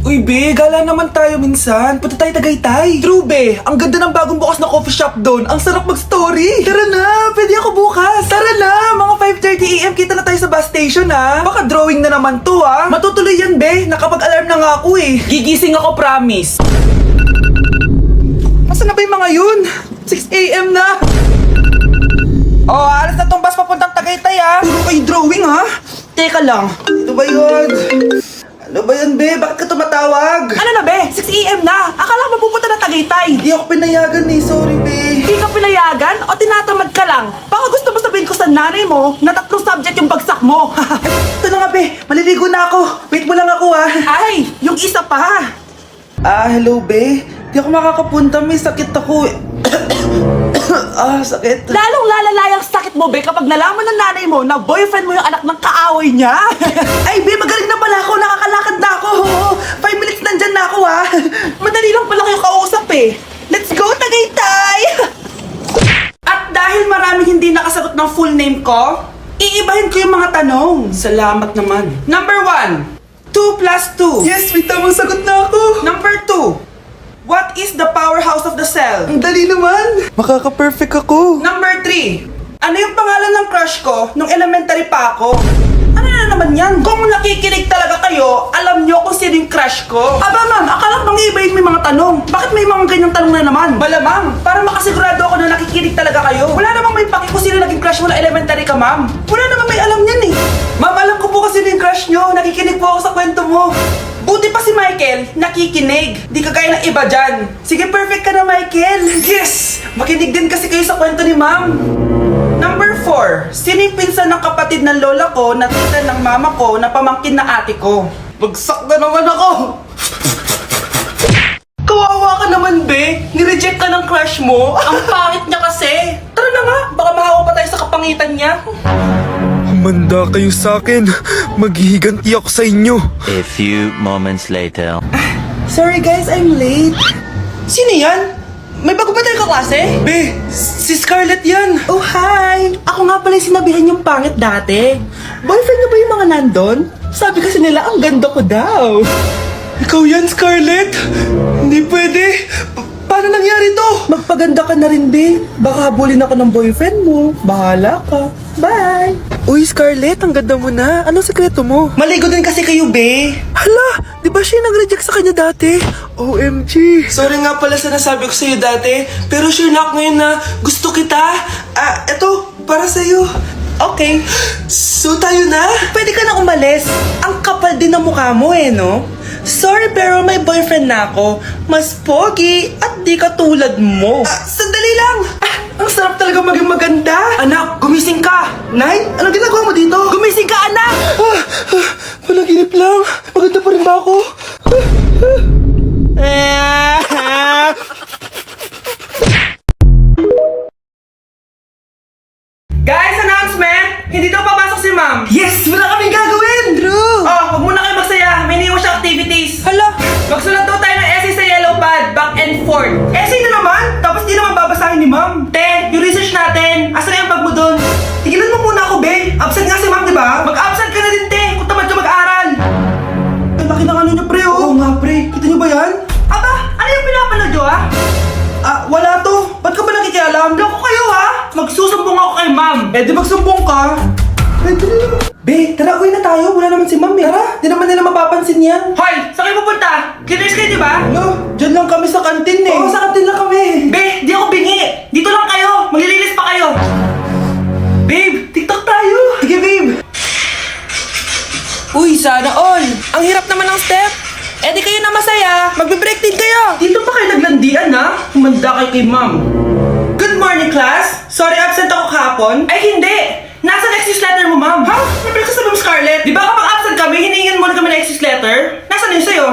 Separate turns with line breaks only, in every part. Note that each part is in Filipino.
Uy, be, gala naman tayo minsan. Punta tayo Tagaytay. True, be. Ang ganda ng bagong bukas na coffee shop doon. Ang sarap mag-story. Tara na, pwede ako bukas. Tara na, mga 5:30 AM kita na tayo sa bus station, ha? Baka drawing na naman to, ha? Matutuloy yan, be. Nakapag-alarm na nga ako, eh. Gigising ako, promise. Asan na ba yung mga yun? 6 AM na. Oh, alas na tong bus papuntang Tagaytay, ha? Puro kayo drawing, ha? Teka lang. Ito ba yun? Ano ba yan, be? Bakit ka tumatawag?
Ano na, be? 6 AM na. Akala mo pupunta na Tagaytay.
Hindi ako pinayagan eh. Sorry, be.
Hindi ka pinayagan o tinatamad ka lang? Baka gusto mo sabihin ko sa nanay mo na 3 subject yung bagsak mo.
Ito na nga, be. Maliligo na ako. Wait mo lang ako, ah.
Ay, yung isa pa.
Hello, be. Di ako makakapunta. May sakit ako, eh. Sakit.
Lalong lalala yung sakit mo, be, kapag nalaman ng nanay mo na boyfriend mo yung anak ng kaaway niya.
Ay, be, magaling na pala ako. Nakakalakad na ako. 5 minutes nandyan na ako, ah.
Madali lang pala kayo kausap eh. Let's go, Tagaytay!
At dahil maraming hindi nakasagot ng full name ko, iibahin ko yung mga tanong. Salamat naman. Number 1. 2 plus 2. Yes, may tamang sagot na ako. Number 2. What is the powerhouse of the cell? Ang dali naman. Makaka-perfect ako. Number 3. Ano yung pangalan ng crush ko nung elementary pa ako? Ano na naman yan? Kung nakikinig talaga kayo, alam nyo kung sino yung crush ko. Aba, ma'am, akala bang iibahin mo yung mga tanong? Bakit may mga ganyang tanong na naman? Malamang, para makasigurado ako na nakikinig talaga kayo. Wala namang may paki kung sino naging crush mo na elementary ka, ma'am. Wala namang may alam yan eh. Ma'am, alam ko po kasi sino yung crush nyo. Nakikinig po ako sa kwento mo. Buti pa si Michael, nakikinig. Di kagaya ng iba dyan. Sige, perfect ka na, Michael. Yes! Makinig din kasi kayo sa kwento ni ma'am. Number 4. Sino yung pinsan ng kapatid ng lola ko na tita ng mama ko na pamangkin na ate ko? Bagsak na naman ako! Kawawa ka naman, be. Nireject ka ng crush mo. Ang pangit niya kasi. Tara na nga, baka mahawa pa tayo sa kapangitan niya.
Humanda kayo sa akin. Maghihiganti ako sa inyo.
A few moments later.
Sorry guys, I'm late. Sino yan? May bago ba tayo kaklase? Be, si Scarlett yan. Oh, hi. Ako nga pala yung sinabihan yung pangit dati. Boyfriend niyo ba yung mga nandun? Sabi kasi nila, ang ganda ko daw. Ikaw yan, Scarlett? Hindi pwede. Paano nangyari to? Magpaganda ka na rin, be. Baka habulin ako ng boyfriend mo. Bahala ka. Bye!
Uy, Scarlett, ang ganda mo na. Anong sekreto mo?
Maligo din kasi kayo, be.
Hala, di ba siya nag-reject sa kanya dati? OMG.
Sorry nga pala sa nasabi ko sa'yo dati, pero sure na ako ngayon na gusto kita. Eto, para sa'yo. Okay. So tayo na? Pwede ka na umalis. Ang kapal din ng mukha mo eh, no? Sorry pero may boyfriend na ako. Mas pogi at di katulad mo. Sandali lang. Ang sarap talaga maging maganda. Anak, gumising ka. Nay, anong ginagawa mo dito? Gumising ka, anak! Panaginip lang. Maganda pa rin ba ako? Guys, announcement! Hindi daw papasok si ma'am. Yes! Wala kaming gagawin! True! Oh, huwag muna kayo magsaya. May iniwan siya activities. Hala! Magsulat daw tayo ng essay sa yellow pad, back and forth. Essay na naman? Tapos di naman babasahin ni ma'am. Te, yung research natin. Asan na yung bag mo dun? Tigilan mo muna ako, be. Absent nga si ma'am, di ba? Mag-absent ka na din, te. Kung tamad ka mag-aral. Ang laki ng ano niyo, pre, oh. Oo nga, pre. Kita niyo ba yan? Aba, ano yung pinapanood nyo, ha? Wala to. Ba't ka ba nakikialam? Loko kayo, ha? Magsusumbong ako kay ma'am. Eh, di magsumbong ka. Be, tara, uwi na tayo. Wala naman si ma'am, eh. Tara, di naman nila mapapansin yan. Hoy, saan kayo pupunta? Cleaners kayo, di ba? No, dyan lang kami sa kantin, eh. Oo, sa kantin lang kami. Be, di ako bingi. Dito lang kayo. Maglilinis pa kayo. Babe, TikTok tayo. Sige, babe. Uy, sana all. Ang hirap naman ng step. Eh di kayo na masaya. Magbe-break din kayo. Dito pa kayo naglandian, ha? Humanda kayo kay ma'am. Good morning, class. Sorry, absent ako kahapon. Ay, hindi. Nasa excuse letter mo, ma'am. Ha? May breakfast na Scarlett. Di ba kapag absent kami, hinihingan muna kami ng excuse letter? Nasaan yun sa'yo?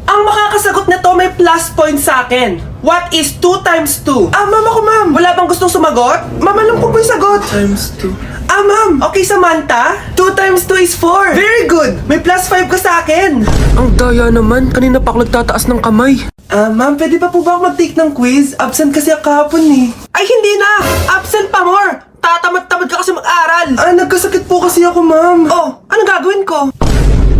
Ang makakasagot nito may plus point sa akin. What is 2 times 2? Ma'am ako, ma'am. Wala bang gustong sumagot? Ma'am, alam ko po yung sagot.
Times 2.
Ma'am. Okay, Samantha. 2 times 2 is 4. Very good. May plus 5 ka sa akin.
Ang daya naman. Kanina pa ako nagtataas ng kamay.
Ma'am, pwede pa po ba ako mag-take ng quiz? Absent kasi ako kahapon eh. Ay, hindi na! Absent pa more! Tatamad-tamad ka kasi mag-aral! Nagkasakit po kasi ako, ma'am. Oh, anong gagawin ko?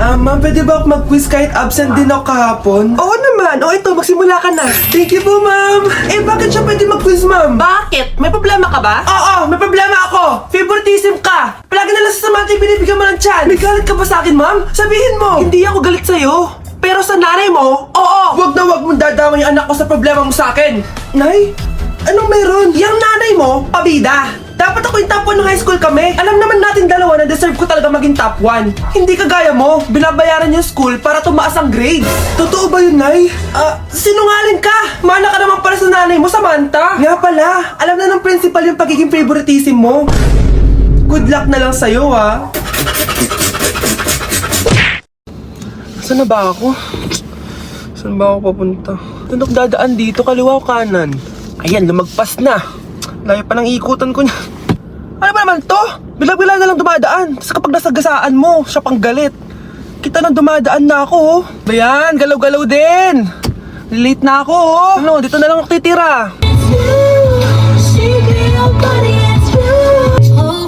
Ma'am, pwede ba ako mag-quiz kahit absent din ako kahapon? Oo naman. O ito, magsimula ka na. Thank you po, ma'am. Bakit siya pwede mag-quiz, ma'am?
Bakit? May problema ka ba?
Oo, may problema ako. Favoritism ka. Palagi na lang sa samantay binibigyan mo ng tiyan. May galit ka ba sa akin, ma'am? Sabihin mo.
Hindi ako galit sa'yo. Pero sa nanay mo, oo.
Wag na wag mong dadama yung anak ko sa problema mo sa akin. Nay, anong meron?
Yung nanay mo, pabida.
Dapat ako yung top 1 ng high school kami. Alam naman natin dalawa na deserve ko talaga maging top 1. Hindi kagaya mo, binabayaran yung school para tumaas ang grades. Totoo ba yun, Nay? Sinungaling ka! Mana ka naman para sa nanay mo, Samantha. Nga pala, alam na ng principal yung pagiging favoritism mo. Good luck na lang sa'yo, ha? Saan na ba ako? Saan ba ako papunta? Saan ako dadaan dito? Kaliwa o kanan? Ayan, lumagpas na. Layo pa ng ikutan ko niya. Ano ba naman to? Bilang-bilang na lang dumadaan. Tapos kapag nasagasaan mo, siya pang galit. Kita nang dumadaan na ako, oh. Bayan, galaw-galaw din. Late na ako, oh. Ano, dito na lang ako titira.
Shake your body and screw. Oh,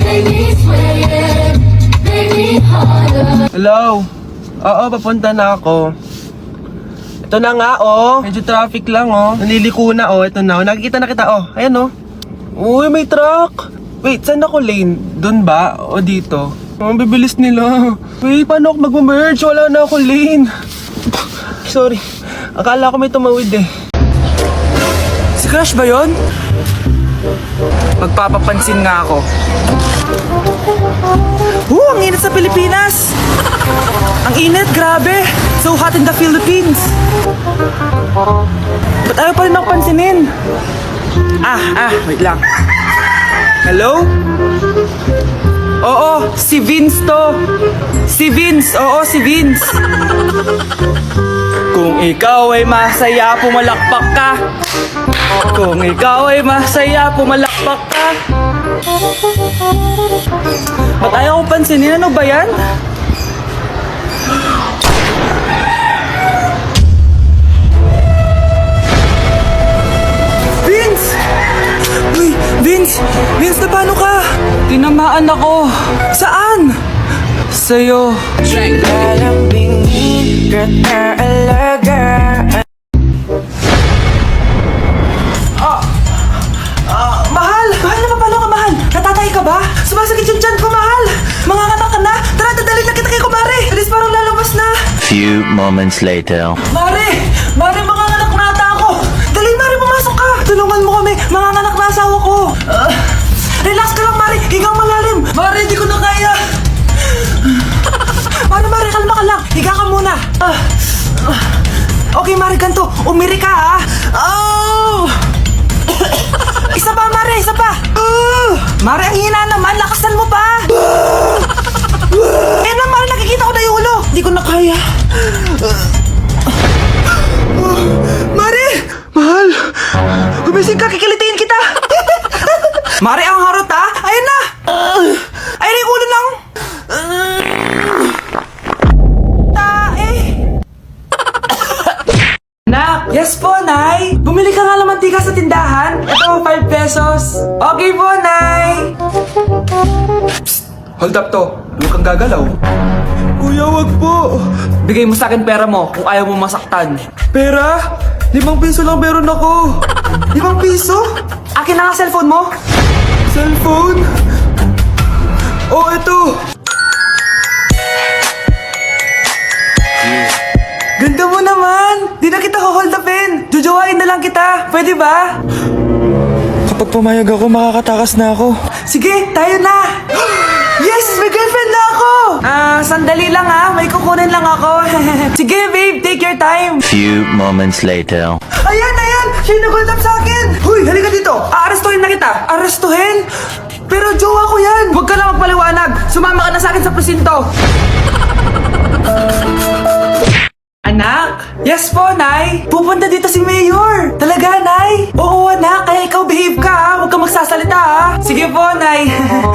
make me sweat, make me harder.
Hello? Oo, papunta na ako. Ito na nga, oh. Medyo traffic lang, oh. Naliliko na, oh. Ito na, oh. Nakikita na kita, oh. Ayan, oh. Uy, may truck. Wait, saan ako lane? Doon ba? O dito? Ang bibilis nila. Wait, paano ako mag-merge? Wala na ako lane. Sorry. Akala ko may tumawid, eh. Si Crush ba yun? Magpapapansin nga ako. Ang init sa Pilipinas! Ang init, grabe! So hot in the Philippines! Ba't ayaw pa rin ako pansinin? Wait lang. Hello? Oo, si Vince to. Si Vince, oo, si Vince. Kung ikaw ay masaya, pumalakpak ka. Kung ikaw ay masaya, pumalakpak ka. Ba't ayaw ko pansinin? Ano ba yan? Vince! Uy, Vince! Vince, na paano ka? Tinamaan ako. Saan? Sa'yo. Mahal! Mahal na paano ka, mahal? Natatay ka ba? Sumasakit yung tiyan ko, mahal! Mga anak ka na! Tara, dadalhin na kita kay kumare! Alis, parang lalabas na!
Few moments later.
Mare! Mare, mga anak na ata ako! Dali, Mare, pumasok ka! Tulungan mo kami! Mga anak na asawa ko! Relax ka lang, Mare! Higang malalim! Mare, hindi ko na kaya! Mare, kalma ka lang! Higa ka muna! Okay, Mare, ganito! Umiri ka, ha? Oh! Isa pa, Mare! Isa pa! Mare, ang hina naman! Lakasan mo pa! Eh na, Mare, nakikita ko na yung ulo! Hindi ko na kaya! Mare! Mahal! Gumising ka, kikilitiin kita! Mare, ang harot, ha? Ayun na! Ayun na yung ulo lang! Tae! Nak! Yes po, Nay! Bumili ka nga ng mantika sa tindahan? Ito, 5 pesos. Okay po, Nay! Psst! Hold up to. Huwag kang gagalaw. Kuya, wag po. Bigay mo sa akin pera mo kung ayaw mo masaktan. Pera? 5 piso lang meron ako. 5 piso? Akin na nga cellphone mo. Cellphone? Oh, ito. Ganda mo naman. Di na kita hold upin. Jujuwain na lang kita. Pwede ba? Kapag pumayag ako, makakatakas na ako. Sige, tayo na. Yes! May girlfriend na ako! Sandali lang ha. May kukunin lang ako. Sige, babe. Take your time.
Few moments later.
Ayan! Siya yung nag-hold up sa akin! Huy, halika dito! Aarestuhin na kita! Arestuhin? Pero jowa ko yan! Huwag ka lang magpaliwanag! Sumama ka na sa akin sa presinto! Anak? Yes po, Nay! Pupunta dito si Mayor! Talaga, Nay? Oo, anak! Kaya ikaw behave ka, ha? Huwag ka magsasalita, ha? Sige po, Nay!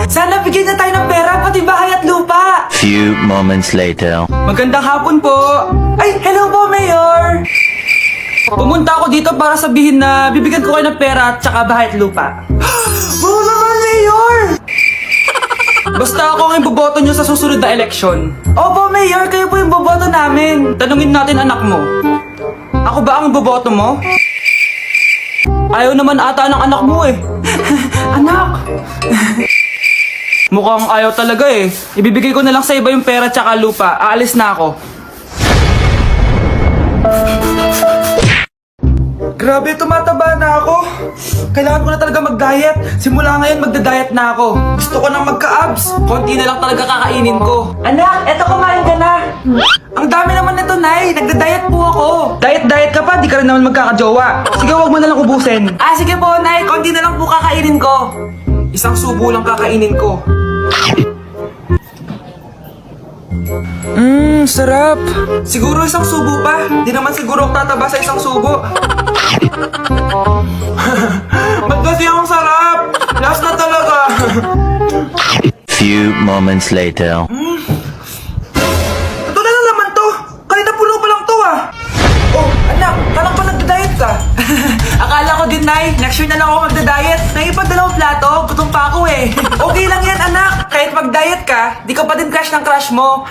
Sana bigyan niya tayo ng pera, pati bahay at lupa!
Few moments later.
Magandang hapon po! Ay, hello po, Mayor! Pumunta ako dito para sabihin na bibigyan ko kayo ng pera at saka bahay at lupa. Wow naman, Mayor! Basta ako ang iboboto nyo sa susunod na eleksyon. Opo, Mayor, kayo po yung boboto namin. Tanungin natin anak mo. Ako ba ang boboto mo? Ayaw naman ata ng anak mo eh. Anak! Mukhang ayaw talaga eh. Ibibigay ko na lang sa iba yung pera tsaka lupa. Aalis na ako. Grabe, tumataba na ako. Kailangan ko na talaga mag-diet. Simula ngayon, magda-diet na ako. Gusto ko nang magka-abs. Konti na lang talaga kakainin ko. Anak, eto kumain ka na. Ang dami naman nito, Nay. Nagda-diet po ako. Diet ka pa, di ka rin naman magkakajowa. Sige, wag mo na lang ubusin. Ah, sige po, Nay. Konti na lang po kakainin ko. Isang subo lang kakainin ko. Sarap. Siguro isang subo pa. Di naman siguro ako tataba sa isang subo. Ba't kasi ang sarap? Last na talaga.
Few moments later.
Ito na lang naman to. Kanina puno pa lang to ah. Oh, anak, kalang pa nagda-diet ka? Akala ko din, Nay. Next year na lang ako magda-diet. Naipag dalawang plato, gutom pa ako eh. Okay lang yan, anak. Kahit mag-diet ka, di ka pa din crush ng crush mo.